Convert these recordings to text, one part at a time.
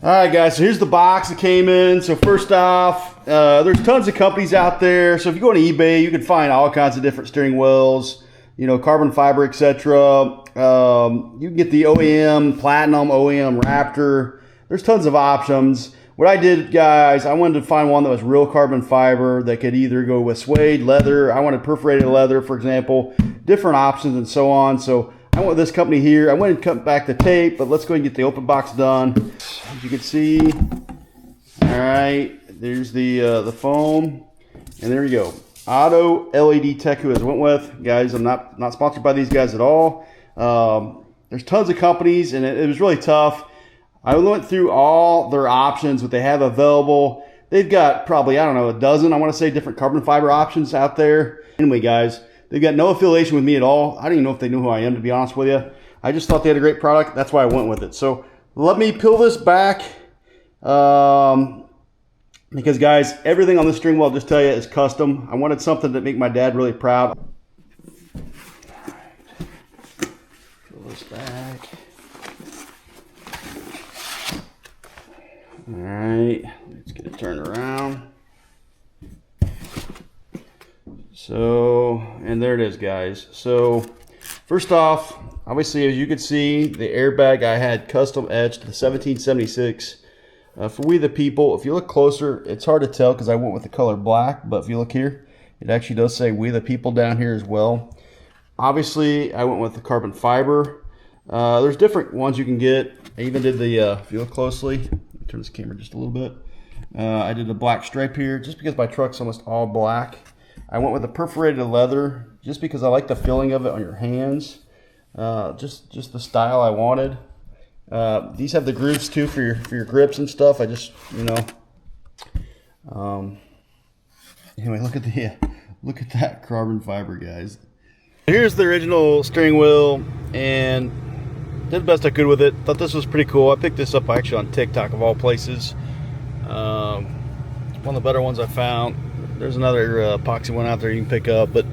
All right, guys, so here's the box that came in. So first off, there's tons of companies out there. So if you go on eBay, you can find all kinds of different steering wheels, you know, carbon fiber, etc. You can get the OEM, Platinum, OEM, Raptor. There's tons of options. What I did, guys, I wanted to find one that was real carbon fiber that could either go with suede, leather. I wanted perforated leather, for example, different options and so on. So I went with this company here. I went and cut back the tape, but let's go ahead and get the open box done. As you can see, all right, there's the foam, and there you go. Autoledtech, who I went with, guys. I'm not sponsored by these guys at all. There's tons of companies, and it was really tough. I went through all their options, what they have available. They've got probably, I don't know, a dozen, I want to say, different carbon fiber options out there. Anyway, guys, they've got no affiliation with me at all. I don't even know if they know who I am, to be honest with you. I just thought they had a great product. That's why I went with it. So let me peel this back. Because, guys, everything on this steering wheel, I'll just tell you, is custom. I wanted something that make my dad really proud. Peel this back. All right, let's get it turned around. So, and there it is, guys. So, first off, obviously, as you can see, the airbag I had custom etched, the 1776. For We the People, if you look closer, it's hard to tell because I went with the color black, but if you look here, it actually does say We the People down here as well. Obviously, I went with the carbon fiber. There's different ones you can get. I even did the, if you look closely, turn this camera just a little bit. I did the black stripe here just because my truck's almost all black. I went with the perforated leather just because I like the feeling of it on your hands. Just the style I wanted. These have the grooves too for your grips and stuff. I just, you know. Anyway, look at that carbon fiber, guys. Here's the original steering wheel, and did the best I could with it. Thought this was pretty cool. I picked this up actually on TikTok of all places. It's one of the better ones I found. There's another epoxy one out there you can pick up, but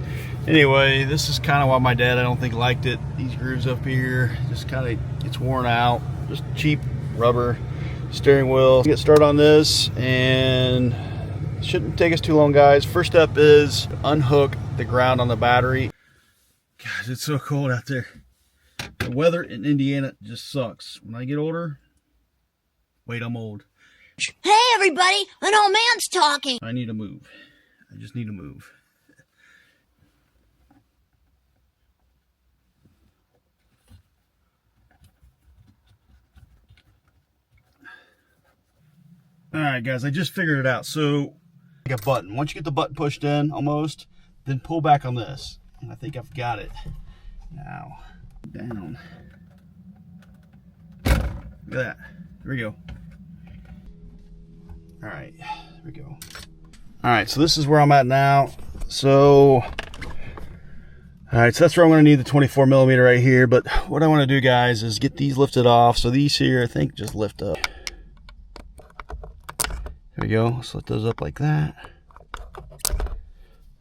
anyway, this is kind of why my dad, I don't think, liked it. These grooves up here, just kind of, it's worn out. Just cheap rubber steering wheel. Get started on this, and it shouldn't take us too long, guys. First step is unhook the ground on the battery. Gosh, it's so cold out there. The weather in Indiana just sucks. When I get older, wait, I'm old. Hey, everybody, an old man's talking. I need to move. I just need to move. All right, guys, I just figured it out. So, like a button. Once you get the button pushed in, almost, then pull back on this. And I think I've got it. Now, down. Look at that. There we go. All right, there we go. All right, so this is where I'm at now. So, all right, so that's where I'm going to need the 24 millimeter right here. But what I want to do, guys, is get these lifted off. So these here, I think, just lift up. There we go. Let's lift those up like that.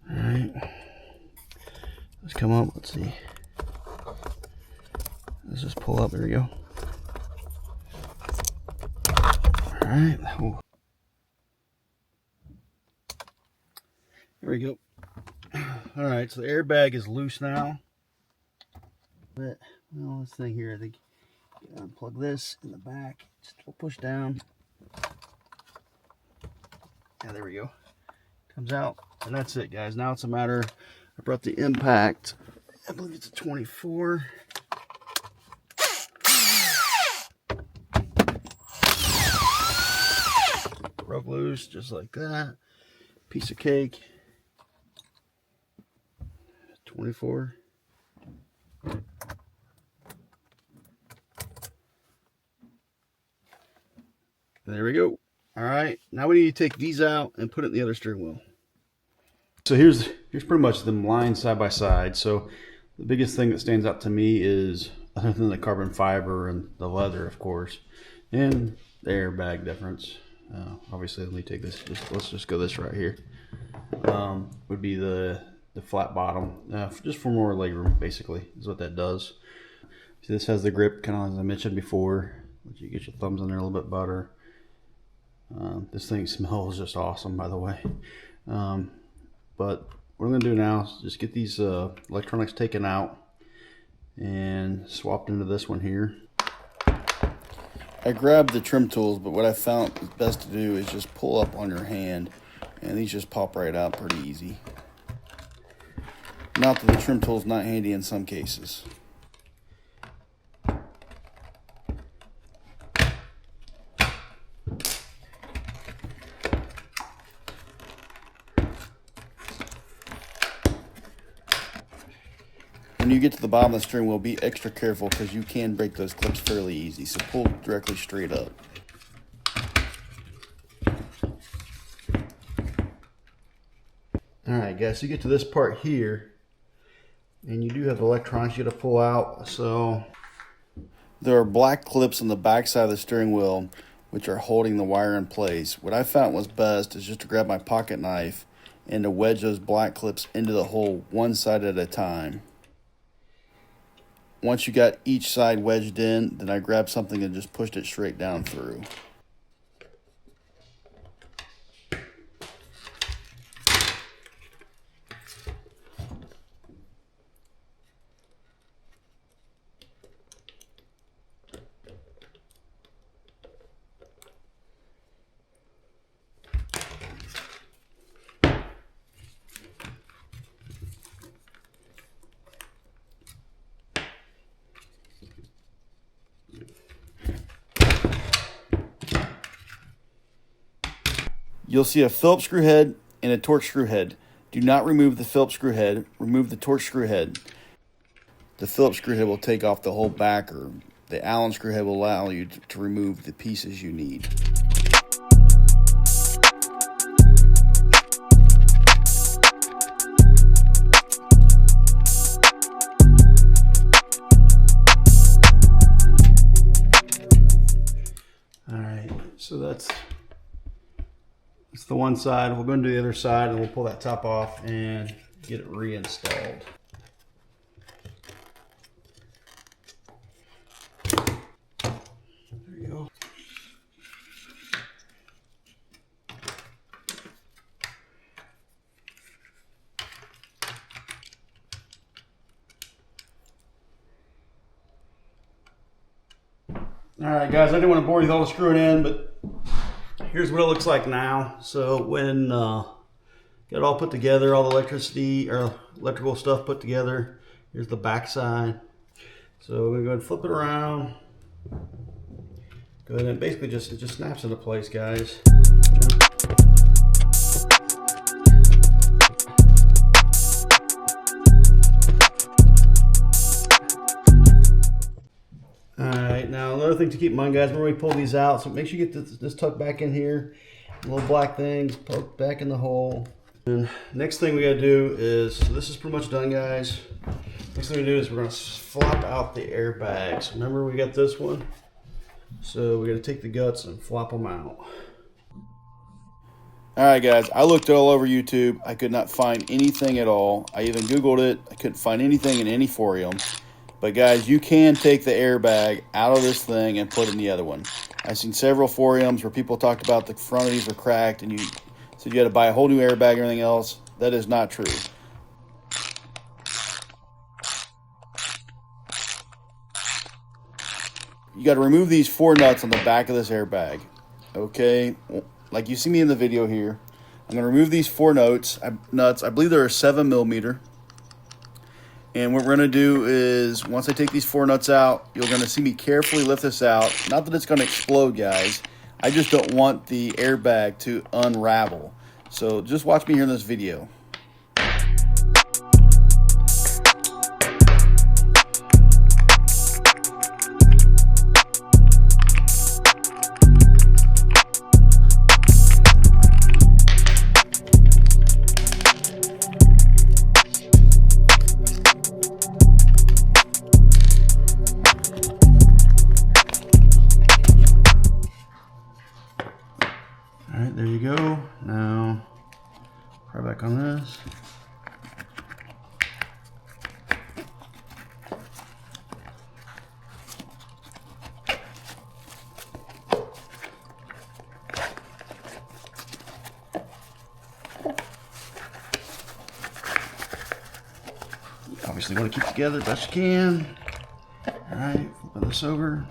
All right. Let's come up. Let's see. Let's just pull up. There we go. All right. Ooh. There we go. All right, so the airbag is loose now. But, well, this thing here, I think, unplug this in the back. Just push down. Yeah, there we go. Comes out, and that's it, guys. Now it's a matter, I brought the impact. I believe it's a 24. Broke loose, just like that. Piece of cake. 24. There we go. All right, now we need to take these out and put it in the other steering wheel. So here's pretty much them lined side by side. So the biggest thing that stands out to me is, other than the carbon fiber and the leather, of course, and the airbag difference. Obviously, let me take this. Let's just go this right here. Would be the flat bottom, just for more legroom, basically, is what that does. See, this has the grip, kind of as I mentioned before. Let you get your thumbs in there a little bit better. This thing smells just awesome, by the way. But what I'm going to do now is just get these electronics taken out and swapped into this one here. I grabbed the trim tools, but what I found best to do is just pull up on your hand, and these just pop right out pretty easy. Not that the trim tool's not handy in some cases. When you get to the bottom of the steering wheel, be extra careful because you can break those clips fairly easy. So pull directly straight up. Alright guys, so you get to this part here, and you do have the electronics you got to pull out. So there are black clips on the back side of the steering wheel which are holding the wire in place. What I found was best is just to grab my pocket knife and to wedge those black clips into the hole one side at a time. Once you got each side wedged in, then I grabbed something and just pushed it straight down through. You'll see a Phillips screw head and a Torx screw head. Do not remove the Phillips screw head. Remove the Torx screw head. The Phillips screw head will take off the whole backer. The Allen screw head will allow you to remove the pieces you need. All right, so that's the one side. We'll go into the other side and we'll pull that top off and get it reinstalled. There you go. All right, guys, I didn't want to bore you with all the screwing in, but here's what it looks like now. So when got it all put together, all the electrical stuff put together, here's the back side. So we're gonna go ahead and flip it around. Go ahead and basically it just snaps into place, guys. Alright, now another thing to keep in mind, guys, when we pull these out, so make sure you get this tucked back in here. Little black things poked back in the hole. And next thing we gotta do is, so this is pretty much done, guys. Next thing we do is we're gonna flop out the airbags. Remember, we got this one? So we gotta take the guts and flop them out. Alright guys, I looked all over YouTube. I could not find anything at all. I even Googled it. I couldn't find anything in any forum. But guys, you can take the airbag out of this thing and put it in the other one. I've seen several forums where people talked about the front of these are cracked and you said you had to buy a whole new airbag and everything else. That is not true. You got to remove these 4 nuts on the back of this airbag. Okay, like you see me in the video here. I'm going to remove these 4 nuts. I believe they're 7mm. And what we're going to do is, once I take these 4 nuts out, you're going to see me carefully lift this out. Not that it's going to explode, guys. I just don't want the airbag to unravel. So just watch me here in this video. Alright, there you go. Now, pry back on this. obviously want to keep together best you can. All right, flipping this over.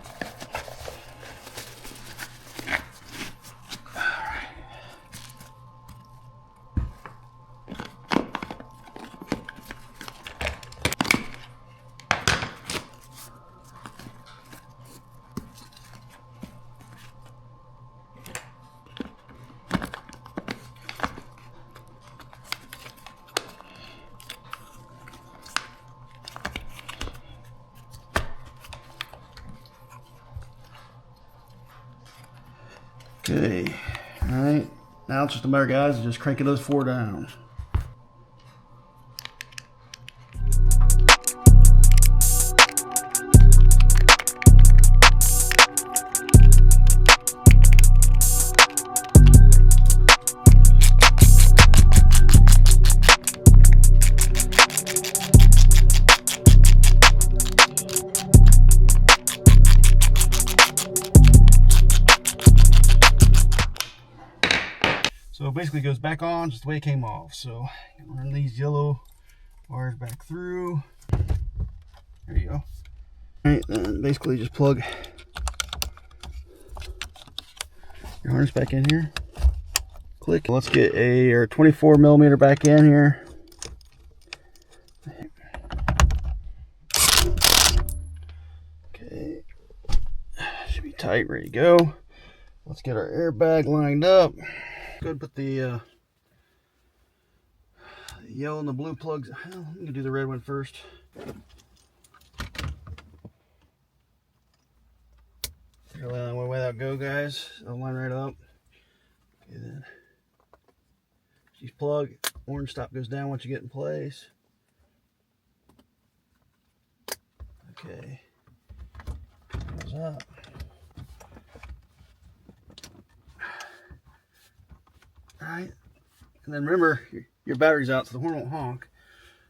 Okay, all right, now it's just a matter, guys, of just cranking those 4 down. So it basically goes back on just the way it came off. So run these yellow wires back through. There you go. All right, then basically just plug your harness back in here. Click. Let's get a 24 millimeter back in here. Okay, should be tight, ready to go. Let's get our airbag lined up. Good, put the yellow and the blue plugs. Well, I'm gonna do the red one first. Really the only way that'll go, guys. I'll line right up. Okay, then these plug. Orange stop goes down once you get in place. Okay, goes up. Alright, and then remember, your battery's out, so the horn won't honk.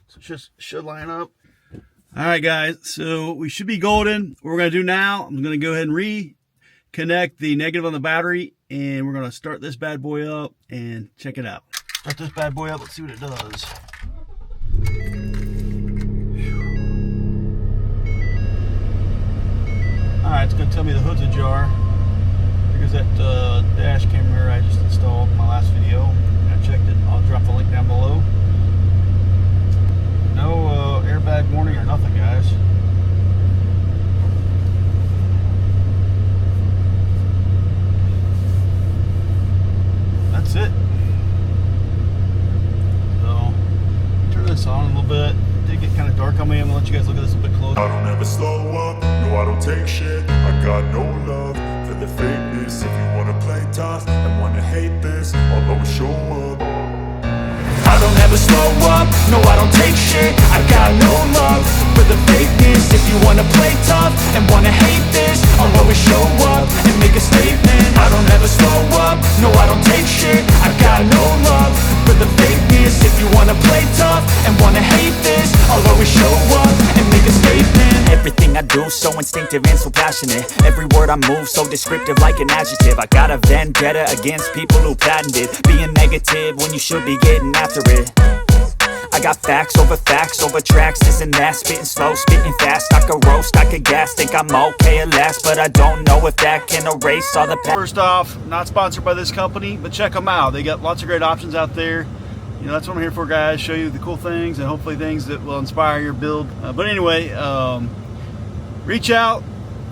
So it just should line up. Alright guys, so we should be golden. What we're going to do now, I'm going to go ahead and reconnect the negative on the battery, and we're going to start this bad boy up and check it out. Start this bad boy up, let's see what it does. Alright, it's going to tell me the hood's ajar. Here's that dash camera I just installed in my last video. I checked it. I'll drop the link down below. No airbag warning or nothing, guys. That's it. So, turn this on a little bit. It did get kind of dark on me. I'm going to let you guys look at this a bit closer. I don't ever slow up. No, I don't take shit. I got no love for the fakeness. If you wanna play tough and wanna hate this, I'll always show up. I don't ever slow up. No, I don't take shit. I got no love for the fakeness. If you wanna play tough and wanna hate this, I'll always show up and make a statement. I don't ever slow up. No, I don't take shit. I got no love for the fakeness. If you wanna play tough and wanna hate this, I'll always show up and make a statement. Everything I do so instinctive and so passionate. Every word I move so descriptive like an adjective. I got a vendetta against people who patented being negative when you should be getting after it. I got facts over tracks, this and that. Spitting slow, spitting fast. I could roast, I could gas. Think I'm okay at last, but I don't know if that can erase all the past. First off, not sponsored by this company, but check them out. They got lots of great options out there. You know, that's what I'm here for, guys. Show you the cool things and hopefully things that will inspire your build. But anyway, reach out.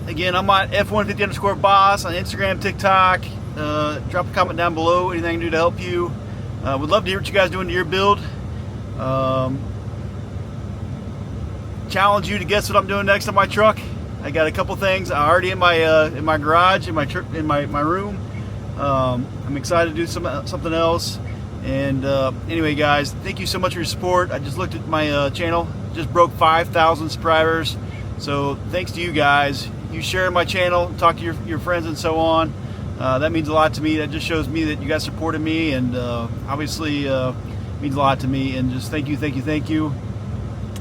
Again, I'm at F150_boss on Instagram, TikTok. Drop a comment down below. Anything I can do to help you. Would love to hear what you guys doing to your build. Challenge you to guess what I'm doing next on my truck. I got a couple things already in my garage, in my room. I'm excited to do something else. And anyway, guys, thank you so much for your support. I just looked at my channel, just broke 5,000 subscribers. So thanks to you guys. You share my channel, talk to your friends and so on. That means a lot to me. That just shows me that you guys supported me, and obviously means a lot to me. And just thank you.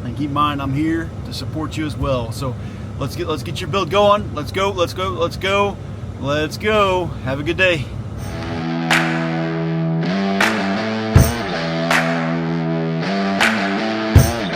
And keep in mind, I'm here to support you as well. So let's get your build going. Let's go. Have a good day.